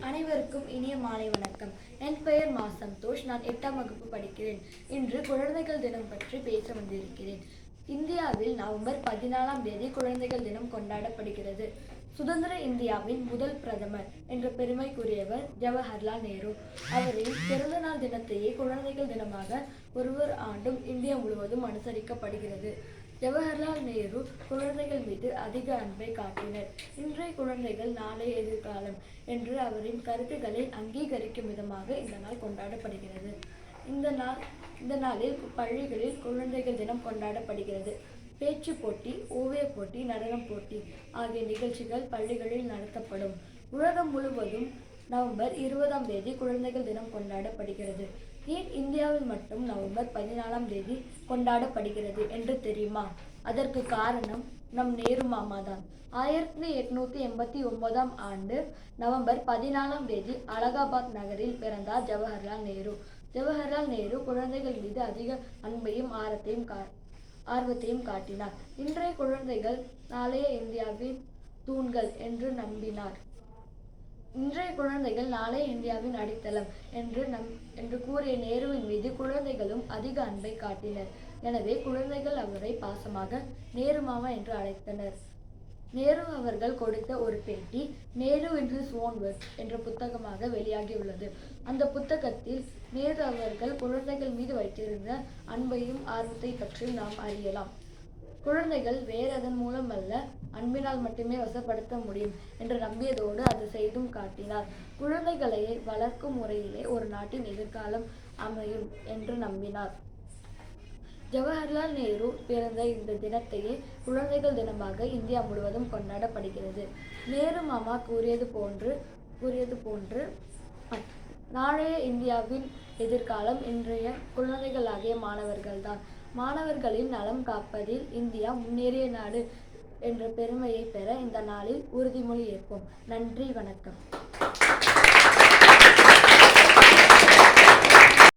அனைவருக்கும் இனிய மாலை வணக்கம். என் பெயர் மா சந்தோஷ். நான் 8ஆம் வகுப்பு படிக்கிறேன். இன்று குழந்தைகள் தினம் பற்றி பேச வந்திருக்கிறேன். இந்தியாவில் நவம்பர் 14ஆம் தேதி குழந்தைகள் தினம் கொண்டாடப்படுகிறது. சுதந்திர இந்தியாவின் முதல் பிரதமர் என்ற பெருமைக்குரியவர் ஜவஹர்லால் நேரு. அவரின் பிறந்த நாள் தினத்தையே குழந்தைகள் தினமாக ஒவ்வொரு ஆண்டும் இந்தியா முழுவதும் அனுசரிக்கப்படுகிறது. ஜவஹர்லால் நேரு குழந்தைகள் மீது அதிக அன்பை காட்டினர். இன்றைய குழந்தைகள் நாளைய எதிர்காலம் என்று அவரின் கருத்துக்களை அங்கீகரிக்கும் விதமாக இந்த நாள் கொண்டாடப்படுகிறது. இந்த நாளில் பள்ளிகளில் குழந்தைகள் தினம் கொண்டாடப்படுகிறது. பேச்சு போட்டி, ஓவிய போட்டி, நடனம் போட்டி ஆகிய நிகழ்ச்சிகள் பள்ளிகளில் நடத்தப்படும். உலகம் முழுவதும் நவம்பர் 20ஆம் தேதி குழந்தைகள் தினம் கொண்டாடப்படுகிறது. ஏன் இந்தியாவில் மட்டும் நவம்பர் 14ஆம் தேதி கொண்டாடப்படுகிறது என்று தெரியுமா? அதற்கு காரணம் நம் நேரு மாமா தான். 1889ஆம் ஆண்டு நவம்பர் 14ஆம் தேதி அலகாபாத் நகரில் பிறந்தார் ஜவஹர்லால் நேரு. ஜவஹர்லால் நேரு குழந்தைகள் மீது அதிக அன்பையும் ஆர்வத்தையும் காட்டினார். இன்றைய குழந்தைகள் நாளைய இந்தியாவின் தூண்கள் என்று நம்பினார். இன்றைய குழந்தைகள் நாளைய இந்தியாவின் அடித்தளம் என்று கூறிய நேருவின் மீது குழந்தைகளும் அதிக அன்பை காட்டினர். எனவே குழந்தைகள் அவரை பாசமாக நேரு மாமா என்று அழைத்தனர். நேரு அவர்கள் கொடுத்த ஒரு பேட்டி Nehru in his own words என்ற புத்தகமாக வெளியாகியுள்ளது. அந்த புத்தகத்தில் நேரு அவர்கள் குழந்தைகள் மீது வைத்திருந்த அன்பையும் ஆர்வத்தை பற்றியும் நாம் அறியலாம். குழந்தைகள் வேறெதன் மூலம் அல்ல, அன்பினால் மட்டுமே வசப்படுத்த முடியும் என்று நம்பியதோடு அது செய்தும் காட்டினார். குழந்தைகளை வளர்க்கும் முறையிலே ஒரு நாட்டின் எதிர்காலம் அமையும் என்று நம்பினார். ஜவஹர்லால் நேரு பிறந்த இந்த தினத்தையே குழந்தைகள் தினமாக இந்தியா முழுவதும் கொண்டாடப்படுகிறது. நேரு மாமா கூறியது போன்று நாளைய இந்தியாவின் எதிர்காலம் இன்றைய குழந்தைகளாகிய மாணவர்கள்தான். மாணவர்களின் நலம் காப்பதில் இந்தியா முன்னேறிய நாடு என்ற பெருமையை பெற இந்த நாளில் உறுதிமொழி ஏற்போம். நன்றி, வணக்கம்.